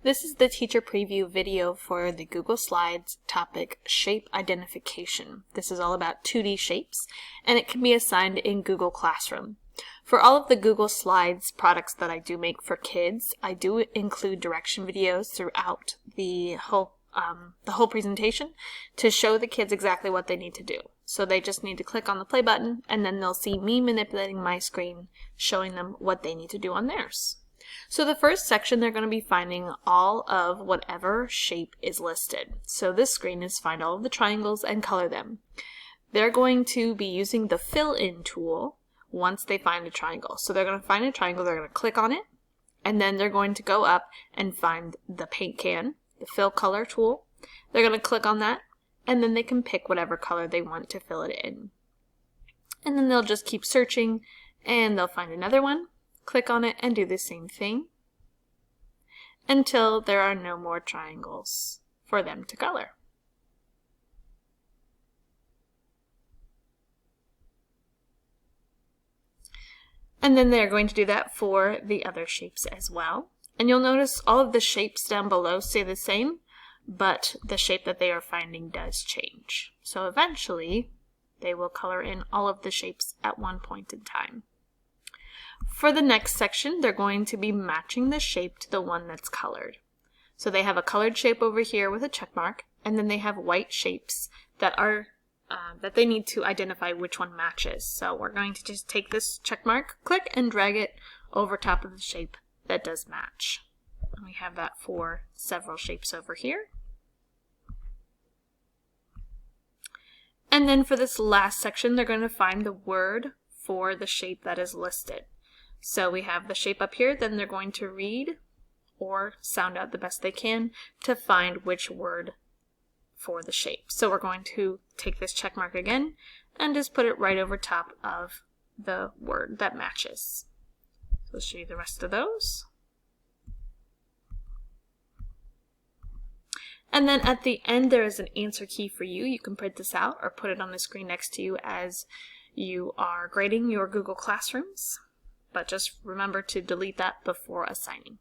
This is the teacher preview video for the Google Slides topic Shape Identification. This is all about 2D shapes, and it can be assigned in Google Classroom. For all of the Google Slides products that I do make for kids, I do include direction videos throughout the whole presentation to show the kids exactly what they need to do. So they just need to click on the play button, and then they'll see me manipulating my screen, showing them what they need to do on theirs. So the first section, they're going to be finding all of whatever shape is listed. So this screen is find all of the triangles and color them. They're going to be using the fill-in tool once they find a triangle. So they're going to find a triangle, they're going to click on it, and then they're going to go up and find the paint can, the fill color tool. They're going to click on that, and then they can pick whatever color they want to fill it in. And then they'll just keep searching, and they'll find another one. Click on it and do the same thing until there are no more triangles for them to color. And then they're going to do that for the other shapes as well. And you'll notice all of the shapes down below stay the same, but the shape that they are finding does change. So eventually, they will color in all of the shapes at one point in time. For the next section, they're going to be matching the shape to the one that's colored. So they have a colored shape over here with a check mark, and then they have white shapes that are that they need to identify which one matches. So we're going to just take this check mark, click, and drag it over top of the shape that does match. And we have that for several shapes over here. And then for this last section, they're going to find the word for the shape that is listed. So we have the shape up here, then they're going to read or sound out the best they can to find which word for the shape. So we're going to take this check mark again and just put it right over top of the word that matches. So I'll show you the rest of those. And then at the end, there is an answer key for you. You can print this out or put it on the screen next to you as you are grading your Google Classrooms. But just remember to delete that before assigning.